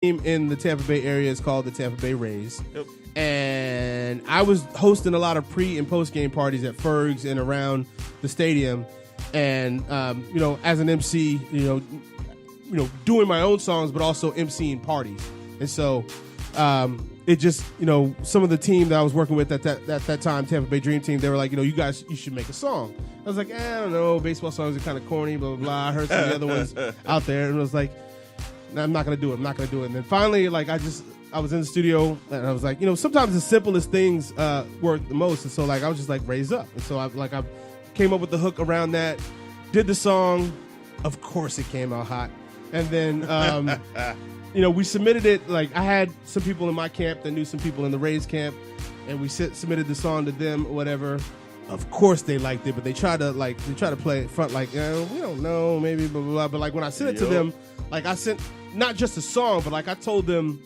team in the Tampa Bay area is called the Tampa Bay Rays. Yep. And I was hosting a lot of pre and post game parties at Fergs and around the stadium. And as an MC, doing my own songs, but also MCing parties. And so it just, some of the team that I was working with at that time, Tampa Bay Dream Team, they were like, you should make a song. I was like, I don't know, baseball songs are kind of corny, blah, blah, blah. I heard some of the other ones out there, and I was like, nah, I'm not going to do it. And then finally, I was in the studio, and I was like, sometimes the simplest things work the most. And so, I was just like, Raise Up. And so, I came up with the hook around that, did the song. Of course, it came out hot. And then, we submitted it. I had some people in my camp that knew some people in the Rays camp, and we submitted the song to them or whatever. Of course, they liked it, but they tried to play it front we don't know, maybe blah blah blah. But when I sent it to them, I sent not just a song, but I told them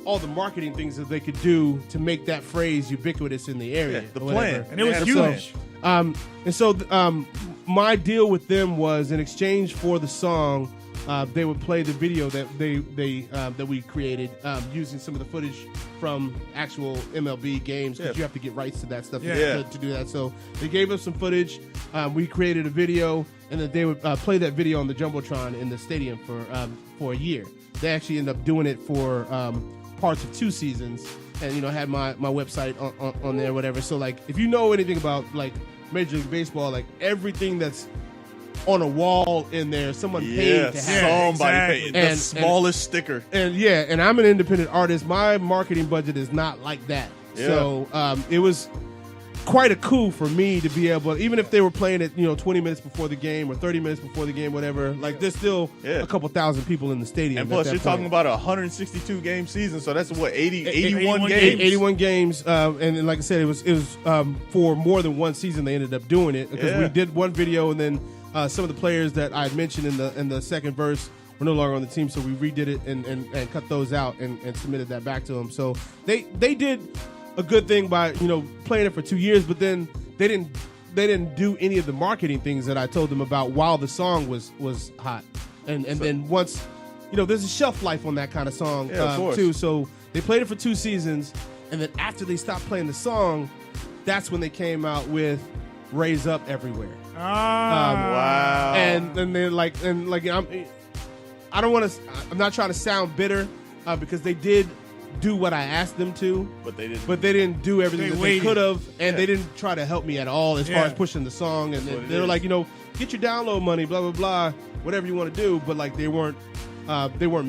all the marketing things that they could do to make that phrase ubiquitous in the area. Yeah, the plan, and it was huge. So my deal with them was, in exchange for the song, they would play the video that we created using some of the footage from actual MLB games, because you have to get rights to that stuff to do that. So they gave us some footage. We created a video, and then they would play that video on the Jumbotron in the stadium for a year. They actually ended up doing it for parts of 2 seasons, and had my website on there, whatever. So if you know anything about Major League Baseball, everything that's on a wall in there, someone paid to have somebody paid. The smallest sticker. And I'm an independent artist. My marketing budget is not like that. Yeah. So it was quite a coup for me to be able, even if they were playing it 20 minutes before the game or 30 minutes before the game, whatever, there's still a couple thousand people in the stadium. And plus, you're talking about a 162 game season, so that's what, 81 games? 81 games. And like I said, it was for more than one season they ended up doing it, because we did one video, and then some of the players that I had mentioned in the second verse were no longer on the team, so we redid it and cut those out and submitted that back to them. So they did a good thing by playing it for 2 years, but then they didn't do any of the marketing things that I told them about while the song was hot. And then once there's a shelf life on that kind of song too. So they played it for 2 seasons, and then after they stopped playing the song, that's when they came out with Raise Up Everywhere. Wow. And they're I'm not trying to sound bitter, because they did do what I asked them to, but they didn't do everything that they could have, and they didn't try to help me at all as far as pushing the song. And they were like, get your download money, blah blah blah, whatever you want to do. But they weren't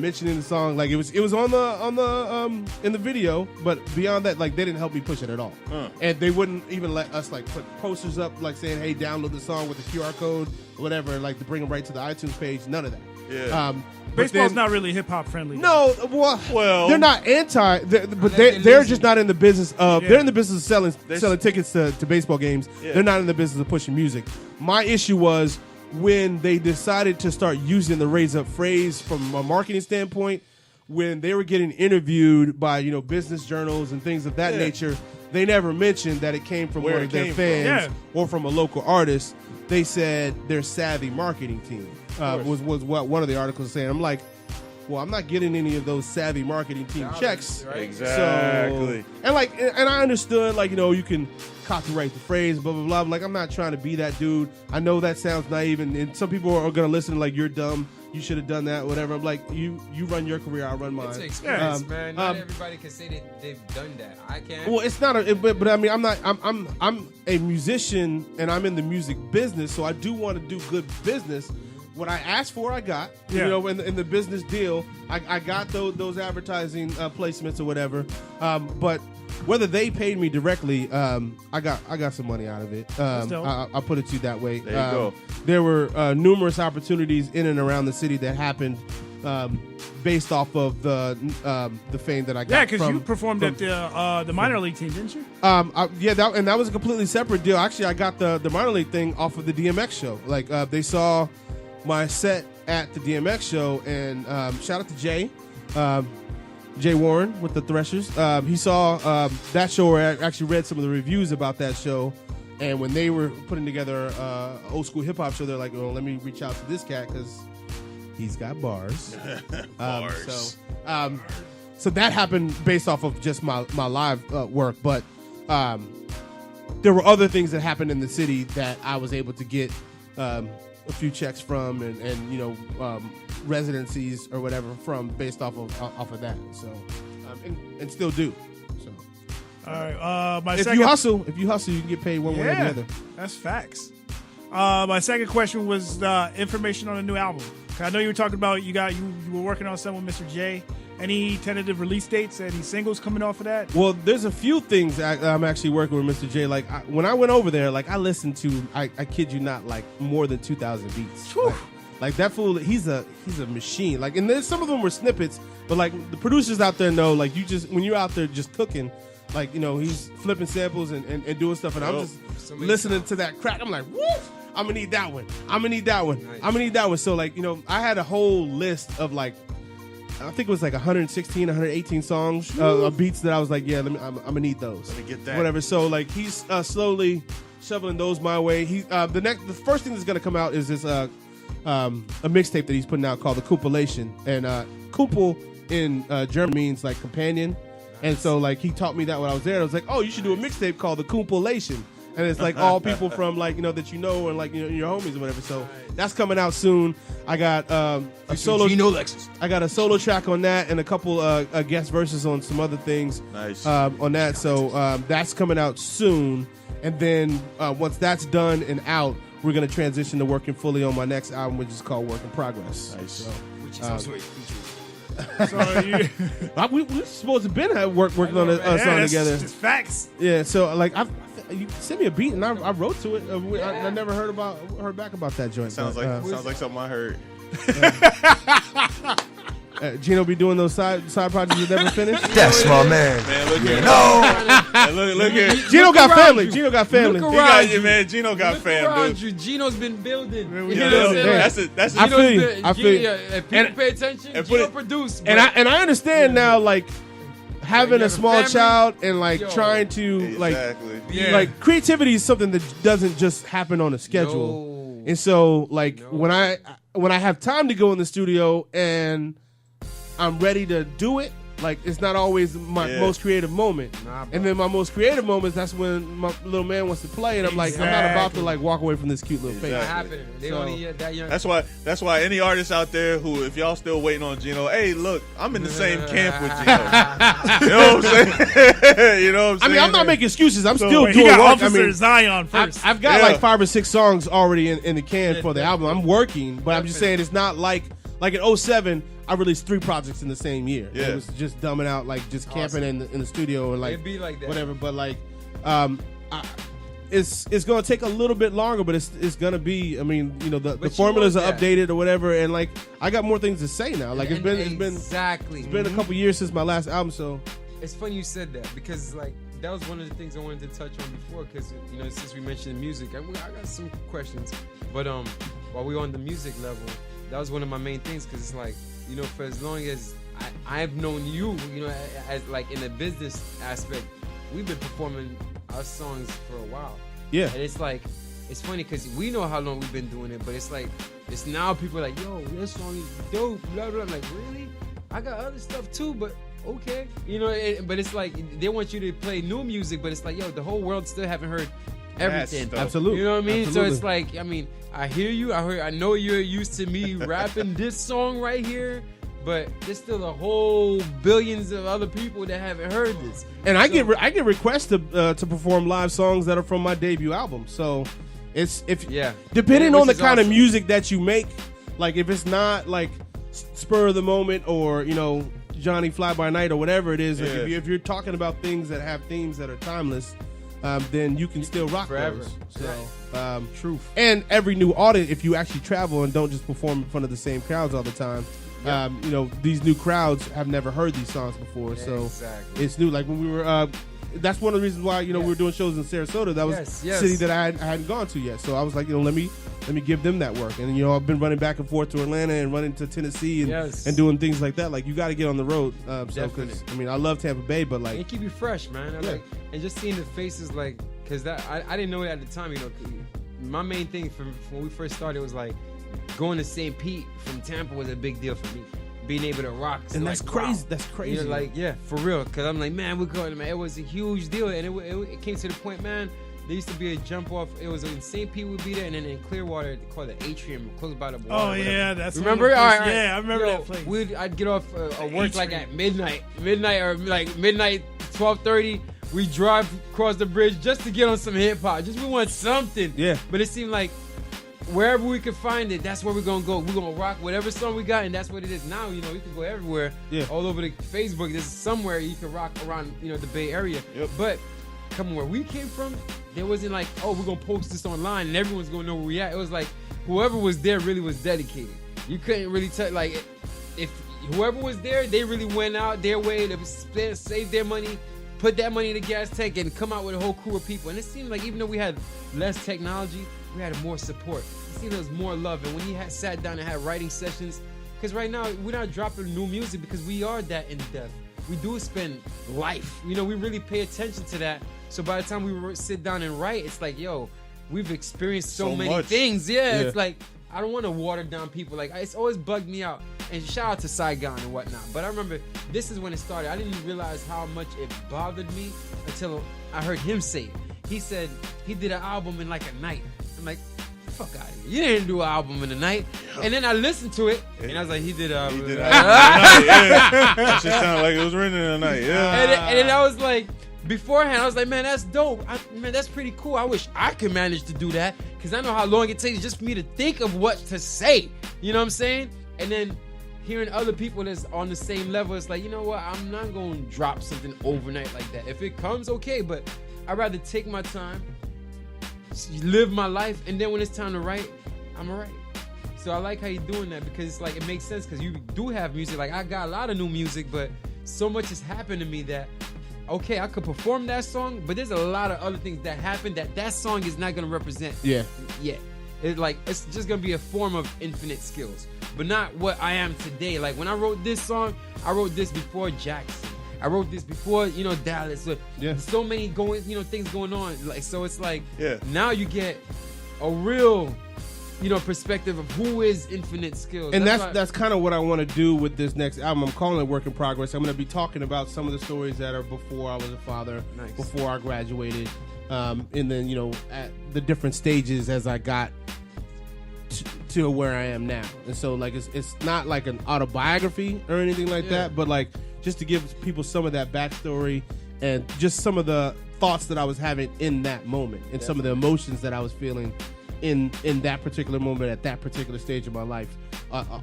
mentioning the song. It was on the in the video, but beyond that, they didn't help me push it at all. And they wouldn't even let us put posters up saying, hey, download the song with the QR code or whatever, to bring them right to the iTunes page. None of that. Yeah. Baseball's not really hip hop friendly. No, well, they're not anti, but they're just not in the business of. They're in the business of selling tickets to baseball games. Yeah. They're not in the business of pushing music. My issue was when they decided to start using the Raise Up phrase from a marketing standpoint. When they were getting interviewed by business journals and things of that nature, they never mentioned that it came from one of their fans or from a local artist. They said their savvy marketing team. Was what one of the articles saying. I'm like, well, I'm not getting any of those savvy marketing team checks. Right? Exactly. So, and I understood, you can copyright the phrase, blah, blah, blah. I'm not trying to be that dude. I know that sounds naive, and some people are going to listen you're dumb. You should have done that, whatever. I'm like, you run your career, I run mine. It's an experience, man. Not everybody can say that they've done that. I can't. Well, it's not, but I mean, I'm a musician, and I'm in the music business, so I do want to do good business. What I asked for, I got. In the business deal, I got those advertising placements or whatever. But whether they paid me directly, I got some money out of it. I'll put it to you that way. There you go. There were numerous opportunities in and around the city that happened based off of the fame that I got. Yeah, because you performed at the minor league team, didn't you? That was a completely separate deal. Actually, I got the minor league thing off of the DMX show. They saw my set at the DMX show, and shout out to Jay Warren with the Threshers. He saw that show, where I actually read some of the reviews about that show, and when they were putting together old school hip hop show, they're like, "Oh, let me reach out to this cat because He's got bars. Bars. So that happened based off of just my live work, but there were other things that happened in the city that I was able to get a few checks from, and residencies or whatever from based off of that. So and still do. So All right. if you hustle, you can get paid one way or the other. That's facts. My second question was information on a new album. I know you were talking about you were working on something with Mr. J. Any tentative release dates? Any singles coming off of that? Well, there's a few things I'm actually working with Mr. J. Like when I went over there, like I listened to, I kid you not, like more than 2,000 beats. Like that fool, he's a machine. Like, and there's some of them were snippets, but like the producers out there know, like when you're out there just cooking, like he's flipping samples and doing stuff, and I'm just listening to that crack. I'm like, woo! I'm gonna need that one. I'm gonna need that one. Nice. I'm gonna need that one. So like I had a whole list of like, I think it was like 116, 118 songs of beats that I was like, yeah, I'm gonna need those. Let me get that. Whatever. So like he's slowly shoveling those my way. The first thing that's gonna come out is this a mixtape that he's putting out called the Compilation, and Kumpel in German means like companion, and so like he taught me that when I was there. I was like, oh, you should do a mixtape called the Compilation. And it's like all people from like that and like your homies or whatever. So that's coming out soon. I got a solo. Gino Lexus. I got a solo track on that and a couple guest verses on some other things. Nice. On that, so that's coming out soon. And then once that's done and out, we're gonna transition to working fully on my next album, which is called Work in Progress. Nice. So, Which is also a So we're supposed to been working on a song that's together. just facts. Yeah, so like you sent me a beat and I wrote to it. I never heard back about that joint. Sounds like something I heard. Gino be doing those side projects you never finished. That's my man. Man, look here. No. Look here. Gino got family. Gino got family. Look He around got you. man. Gino got Look fam, around dude. you. Gino's been building. Yeah, You we know got what I'm it. saying? That's I it. feel you. Gino's been- I feel you. If people pay attention, and Gino put it- produced. And I understand now, like having you a have a small family? child and like Yo. trying to Exactly. Yeah. like creativity is something that doesn't just happen on a schedule. No. And so like No. when I have time to go in the studio and I'm ready to do it, like it's not always my most creative moment. Nah, bro. And then my most creative moments, that's when my little man wants to play, and I'm like, I'm not about to Exactly. like walk away from this cute little face. Not Exactly. happening. They So- only that young. That's why any artist out there who, if y'all still waiting on Gino, hey, look, I'm in the same camp with Gino. You know what I'm saying? You know what I'm I saying? mean, I'm not making excuses. I'm So still wait, he doing got work. Officer I mean, Zion first. I've got Yeah. like 5 or 6 songs already in the can for the album. I'm working, but I'm just saying it's not like in 07, I released 3 projects in the same year. Yeah. It was just dumbing out, like just camping in the studio and like It'd be like that. whatever. But like, it's gonna take a little bit longer, but it's gonna be. I mean, the But you formulas are want that. updated or whatever, and like I got more things to say now. Like it's been exactly. it's been a couple years since my last album, so It's funny you said that because like that was one of the things I wanted to touch on before because since we mentioned music, I got some questions. But while we were on the music level, that was one of my main things because it's like for as long as I've known you, as like in the business aspect, we've been performing our songs for a while. yeah. And it's like, it's funny because we know how long we've been doing it, but it's like, it's now people are like, yo, this song is dope, blah, blah. I'm like, really? I got other stuff too, but okay. But it's like, they want you to play new music, but it's like, yo, the whole world still haven't heard everything. stuff. Absolutely. You know what I mean? Absolutely. So it's like, I mean, I hear you. I know you're used to me rapping this song right here, but there's still a whole billions of other people that haven't heard this. And I get requests to perform live songs that are from my debut album. So it's depending Which on the is kind of awesome. music that you make, like if it's not like spur of the moment or Johnny Fly by Night or whatever it is, like Yeah. if you're talking about things that have themes that are timeless, then you can still rock Forever. those. So truth. And every new audit, if you actually travel and don't just perform in front of the same crowds all the time. These new crowds have never heard these songs before, so Exactly. it's new. Like when we were, that's one of the reasons why we were doing shows in Sarasota. That was Yes. a city that I hadn't gone to yet. So I was like, let me give them that work. And I've been running back and forth to Atlanta and running to Tennessee and doing things like that. Like you got to get on the road. Definitely. I love Tampa Bay, but like And keep you fresh, man. Yeah. And just seeing the faces, because I didn't know it at the time. My main thing from when we first started was like going to St. Pete from Tampa was a big deal for me. Being able to rock. So And like, that's crazy. wow. That's crazy. You know, like, yeah, for real. Because I'm like, man, we're going, man. It was a huge deal. And it came to the point, man, there used to be a jump off. It was in St. Pete would be there. And then in Clearwater, they call it the Atrium, close by the water. Oh, yeah. That's remember? All right. Yeah, I remember that place. I'd get off work like Atrium. at midnight or like midnight, 12:30. We drive across the bridge just to get on some hip hop. Just we want something. Yeah. But it seemed like wherever we could find it, that's where we're gonna go. We're gonna rock whatever song we got, and that's what it is. Now, you can go everywhere. Yeah. All over the Facebook. There's somewhere you can rock around, the Bay Area. Yep. But coming where we came from, there wasn't like, oh, we're gonna post this online and everyone's gonna know where we at. It was like whoever was there really was dedicated. You couldn't really tell, like, if whoever was there, they really went out their way to save their money, put that money in the gas tank, and come out with a whole crew of people. And it seemed like even though we had less technology, we had more support. It seemed there was more love. And when you sat down and had writing sessions, because right now we're not dropping new music because we are that in depth. We do spend life. We really pay attention to that. So by the time we sit down and write, it's like, yo, we've experienced so many much. things. Yeah, it's like, I don't want to water down people. Like, it's always bugged me out. And shout out to Saigon and whatnot. But I remember this is when it started. I didn't realize how much it bothered me until I heard him say it. He said he did an album in like a night. I'm like, fuck out of here. You didn't do an album in a night. And then I listened to it, and I was like, he did an album. He did an album in a night, yeah. That shit sounded like it was written in a night, yeah. And then I was like, beforehand, I was like, man, that's dope. Man, that's pretty cool. I wish I could manage to do that because I know how long it takes just for me to think of what to say. You know what I'm saying? And then hearing other people that's on the same level, it's like, you know what? I'm not going to drop something overnight like that. If it comes, okay, but I'd rather take my time, live my life, and then when it's time to write, I'm going to write. So I like how you're doing that because it's like it makes sense because you do have music. Like I got a lot of new music, but so much has happened to me that okay, I could perform that song, but there's a lot of other things that happen that song is not gonna represent. Yeah. Yet. It's just gonna be a form of infinite skills, but not what I am today. Like when I wrote this song, I wrote this before Jackson. I wrote this before, Dallas. So, so many things going on. Like so, it's like now you get a real, perspective of who is Infinite Skillz. And that's kind of what I want to do with this next album. I'm calling it Work in Progress. I'm going to be talking about some of the stories that are before I was a father, before I graduated, and then at the different stages as I got to where I am now. And so like it's not like an autobiography or anything like that, but like just to give people some of that backstory and just some of the thoughts that I was having in that moment and some of the emotions that I was feeling in that particular moment at that particular stage of my life,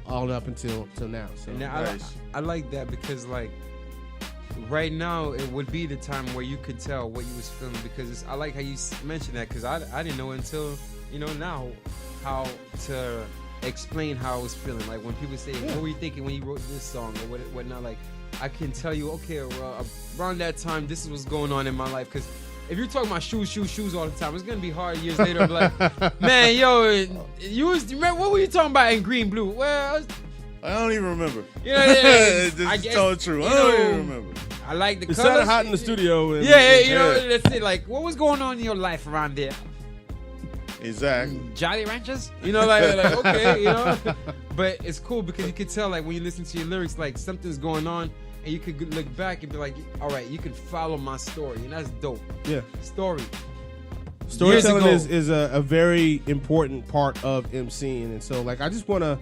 all up until now. So and I like that because like right now it would be the time where you could tell what you was feeling because I like how you mentioned that because I didn't know until now how to explain how I was feeling. Like when people say, "What were you thinking when you wrote this song?" or whatnot, like I can tell you, okay, around that time, this is what's going on in my life because. If you're talking about shoes all the time, it's gonna be hard years later. To be like, man, what were you talking about in green, blue? Well, I don't even remember. I guess, tell the truth. I don't even remember. I like the it colors. sounded hot in the studio. And, that's it. Like, what was going on in your life around there? Exactly. Jolly Ranchers? Like okay, But it's cool because you can tell, like, when you listen to your lyrics, like, something's going on. And you could look back and be like, all right, you can follow my story. And that's dope. Yeah. Storytelling is a very important part of MCing. And so, like, I just want to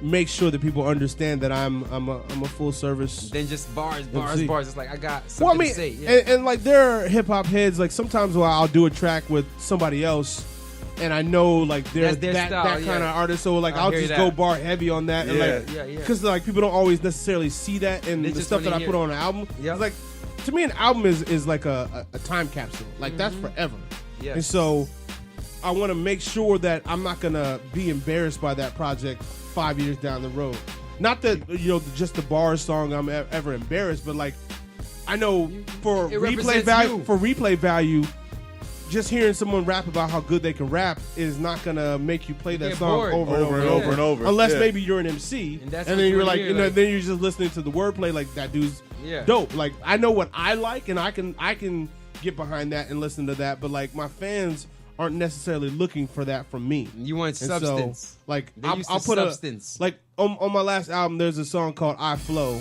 make sure that people understand that I'm a full service. Then just bars. It's like, I got something to say. Yeah. And like, there are hip-hop heads, like, sometimes I'll do a track with somebody else. And I know like they're that kind of artist, so like I'll just go bar heavy on that, and because like people don't always necessarily see that in the stuff that I put on an album. It's like to me, an album is like a time capsule, like that's forever. And so I want to make sure that I'm not gonna be embarrassed by that project 5 years down the road. Not that just the bars song I'm ever embarrassed, but like I know for replay value. Just hearing someone rap about how good they can rap is not gonna make you play that song over and over. Unless maybe you're an MC, and then you're like, then you're just listening to the wordplay. Like that dude's dope. Like I know what I like, and I can get behind that and listen to that. But like my fans aren't necessarily looking for that from me. You want And substance. So, like They I'll used I'll to put substance. like on my last album. There's a song called "I Flow,"